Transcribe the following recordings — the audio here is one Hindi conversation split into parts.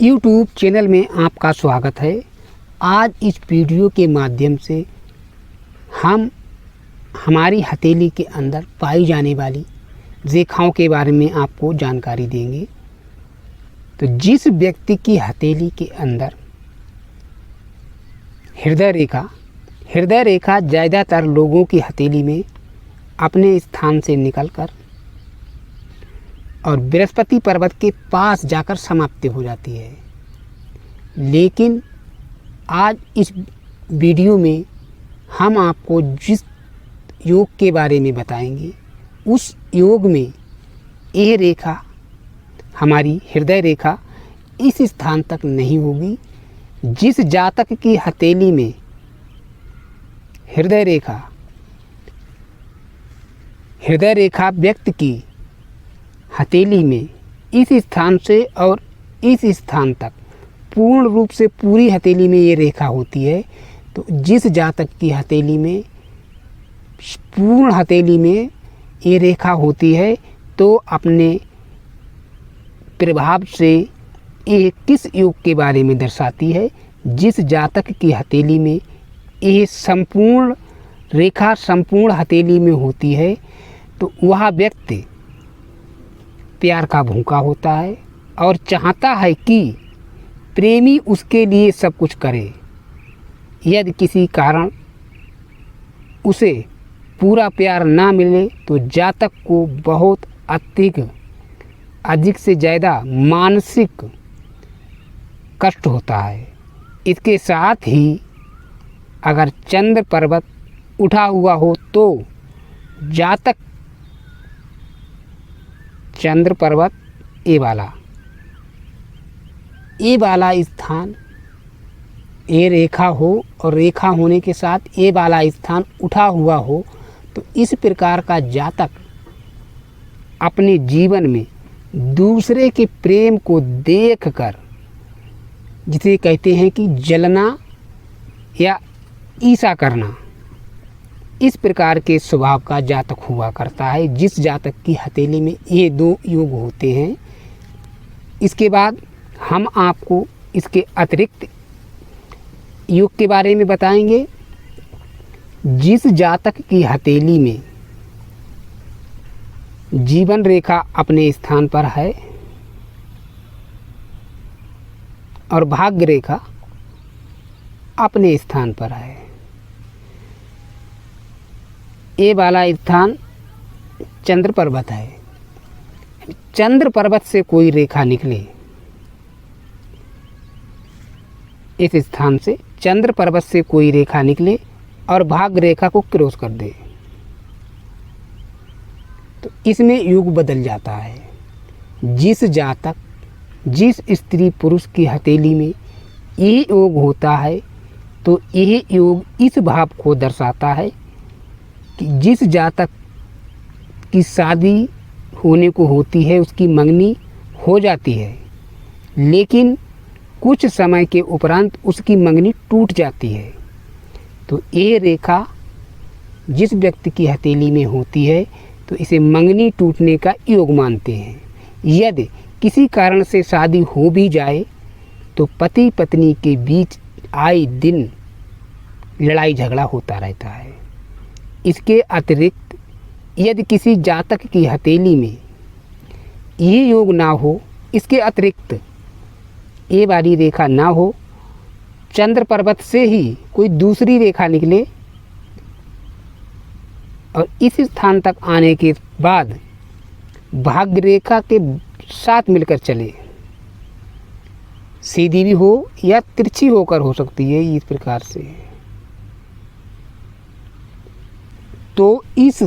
YouTube चैनल में आपका स्वागत है। आज इस वीडियो के माध्यम से हम हमारी हथेली के अंदर पाई जाने वाली रेखाओं के बारे में आपको जानकारी देंगे। तो जिस व्यक्ति की हथेली के अंदर हृदय रेखा ज़्यादातर लोगों की हथेली में अपने स्थान से निकलकर और बृहस्पति पर्वत के पास जाकर समाप्ति हो जाती है। लेकिन आज इस वीडियो में हम आपको जिस योग के बारे में बताएंगे, उस योग में यह रेखा, हमारी हृदय रेखा, इस स्थान तक नहीं होगी। जिस जातक की हथेली में हृदय रेखा व्यक्ति की हथेली में इस स्थान से और इस स्थान तक पूर्ण रूप से पूरी हथेली में ये रेखा होती है, तो जिस जातक की हथेली में पूर्ण हथेली में ये रेखा होती है, तो अपने प्रभाव से ये किस योग के बारे में दर्शाती है। जिस जातक की हथेली में ये संपूर्ण रेखा संपूर्ण हथेली में होती है, तो वह व्यक्ति प्यार का भूखा होता है और चाहता है कि प्रेमी उसके लिए सब कुछ करे। यदि किसी कारण उसे पूरा प्यार ना मिले तो जातक को बहुत अधिक से ज़्यादा मानसिक कष्ट होता है। इसके साथ ही अगर चंद्र पर्वत उठा हुआ हो तो जातक चंद्र पर्वत ए वाला स्थान ए रेखा हो और रेखा होने के साथ ए वाला स्थान उठा हुआ हो, तो इस प्रकार का जातक अपने जीवन में दूसरे के प्रेम को देखकर, जिसे कहते हैं कि जलना या ईर्ष्या करना, इस प्रकार के स्वभाव का जातक हुआ करता है। जिस जातक की हथेली में ये दो योग होते हैं। इसके बाद हम आपको इसके अतिरिक्त योग के बारे में बताएंगे। जिस जातक की हथेली में जीवन रेखा अपने स्थान पर है और भाग्य रेखा अपने स्थान पर है, ये वाला स्थान चंद्र पर्वत है। चंद्र पर्वत से कोई रेखा निकले, इस स्थान से चंद्र पर्वत से कोई रेखा निकले और भाग्य रेखा को क्रॉस कर दे, तो इसमें योग बदल जाता है। जिस स्त्री पुरुष की हथेली में ये योग होता है, तो यह योग इस भाव को दर्शाता है कि जिस जातक की शादी होने को होती है, उसकी मंगनी हो जाती है, लेकिन कुछ समय के उपरांत उसकी मंगनी टूट जाती है। तो ये रेखा जिस व्यक्ति की हथेली में होती है, तो इसे मंगनी टूटने का योग मानते हैं। यदि किसी कारण से शादी हो भी जाए, तो पति पत्नी के बीच आए दिन लड़ाई झगड़ा होता रहता है। इसके अतिरिक्त यदि किसी जातक की हथेली में ये योग ना हो, इसके अतिरिक्त ये वाली रेखा ना हो, चंद्र पर्वत से ही कोई दूसरी रेखा निकले और इस स्थान तक आने के बाद भाग्य रेखा के साथ मिलकर चले, सीधी भी हो या तिरछी होकर हो सकती है, इस प्रकार से, तो इस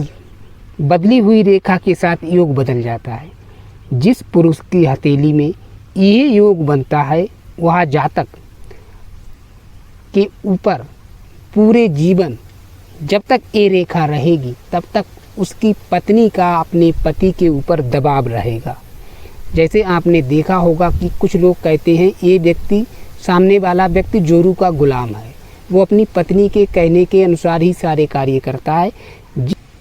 बदली हुई रेखा के साथ योग बदल जाता है। जिस पुरुष की हथेली में ये योग बनता है, वह जातक के ऊपर पूरे जीवन जब तक ये रेखा रहेगी, तब तक उसकी पत्नी का अपने पति के ऊपर दबाव रहेगा। जैसे आपने देखा होगा कि कुछ लोग कहते हैं ये व्यक्ति, सामने वाला व्यक्ति जोरू का गुलाम है, वो अपनी पत्नी के कहने के अनुसार ही सारे कार्य करता है।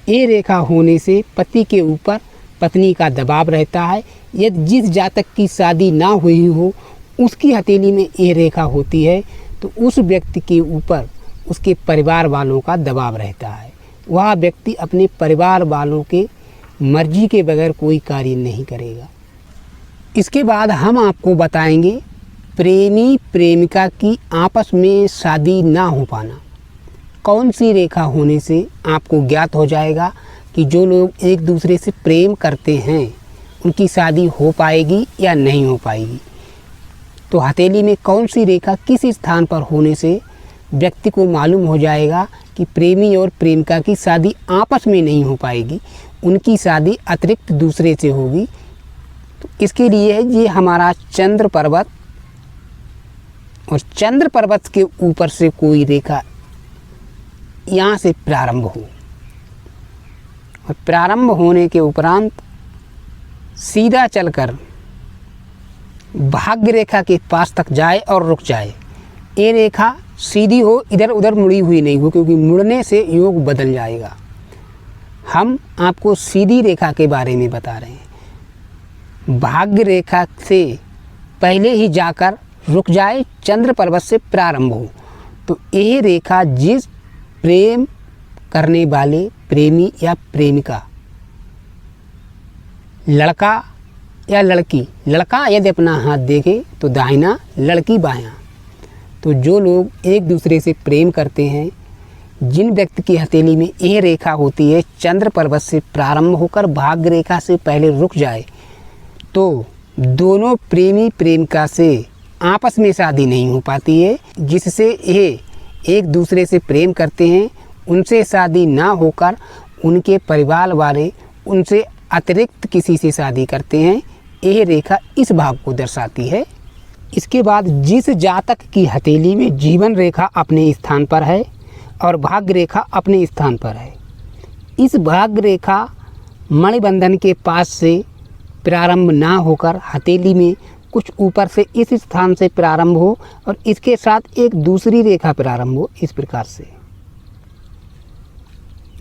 ये रेखा होने से पति के ऊपर पत्नी का दबाव रहता है। यदि जिस जातक की शादी ना हुई हो, उसकी हथेली में ये रेखा होती है तो उस व्यक्ति के ऊपर उसके परिवार वालों का दबाव रहता है। वह व्यक्ति अपने परिवार वालों के मर्जी के बगैर कोई कार्य नहीं करेगा। इसके बाद हम आपको बताएंगे प्रेमी प्रेमिका की आपस में शादी ना हो पाना। कौन सी रेखा होने से आपको ज्ञात हो जाएगा कि जो लोग एक दूसरे से प्रेम करते हैं उनकी शादी हो पाएगी या नहीं हो पाएगी। तो हथेली में कौन सी रेखा किस स्थान पर होने से व्यक्ति को मालूम हो जाएगा कि प्रेमी और प्रेमिका की शादी आपस में नहीं हो पाएगी, उनकी शादी अतिरिक्त दूसरे से होगी। तो इसके लिए ये हमारा चंद्र पर्वत, और चंद्र पर्वत के ऊपर से कोई रेखा यहाँ से प्रारंभ हो और प्रारंभ होने के उपरांत सीधा चलकर भाग्य रेखा के पास तक जाए और रुक जाए। ये रेखा सीधी हो, इधर उधर मुड़ी हुई नहीं हो, क्योंकि मुड़ने से योग बदल जाएगा। हम आपको सीधी रेखा के बारे में बता रहे हैं। भाग्य रेखा से पहले ही जाकर रुक जाए, चंद्र पर्वत से प्रारंभ हो। तो यह रेखा जिस प्रेम करने वाले प्रेमी या प्रेमिका, लड़का या लड़की, लड़का यदि अपना हाथ देखे तो दाहिना, लड़की बायां, तो जो लोग एक दूसरे से प्रेम करते हैं, जिन व्यक्ति की हथेली में यह रेखा होती है चंद्र पर्वत से प्रारंभ होकर भाग्य रेखा से पहले रुक जाए, तो दोनों प्रेमी प्रेमिका से आपस में शादी नहीं हो पाती है। जिससे यह एक दूसरे से प्रेम करते हैं उनसे शादी ना होकर उनके परिवार वाले उनसे अतिरिक्त किसी से शादी करते हैं। यह रेखा इस भाव को दर्शाती है। इसके बाद जिस जातक की हथेली में जीवन रेखा अपने स्थान पर है और भाग्य रेखा अपने स्थान पर है, इस भाग्य रेखा मणिबंधन के पास से प्रारंभ ना होकर हथेली में कुछ ऊपर से इस स्थान से प्रारंभ हो और इसके साथ एक दूसरी रेखा प्रारंभ हो, इस प्रकार से।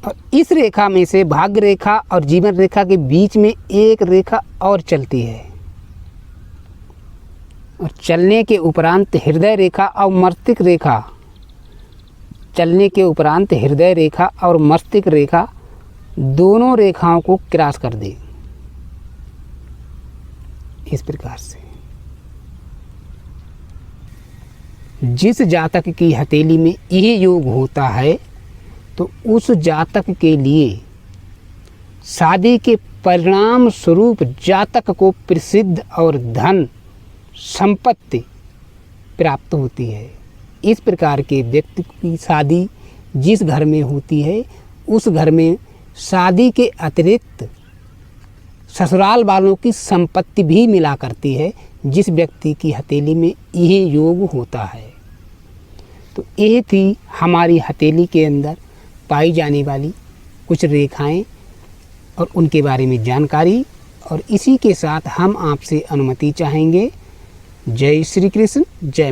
और इस रेखा में से भाग्य रेखा और जीवन रेखा के बीच में एक रेखा और चलती है, और चलने के उपरांत हृदय रेखा और मस्तिष्क रेखा, चलने के उपरांत हृदय रेखा और मस्तिष्क रेखा दोनों रेखाओं को क्रॉस कर दे, इस प्रकार से। जिस जातक की हथेली में यह योग होता है तो उस जातक के लिए शादी के परिणाम स्वरूप जातक को प्रसिद्ध और धन संपत्ति प्राप्त होती है। इस प्रकार के व्यक्ति की शादी जिस घर में होती है उस घर में शादी के अतिरिक्त ससुराल वालों की संपत्ति भी मिला करती है, जिस व्यक्ति की हथेली में यह योग होता है। तो यह थी हमारी हथेली के अंदर पाई जाने वाली कुछ रेखाएं और उनके बारे में जानकारी, और इसी के साथ हम आपसे अनुमति चाहेंगे। जय श्री कृष्ण, जय।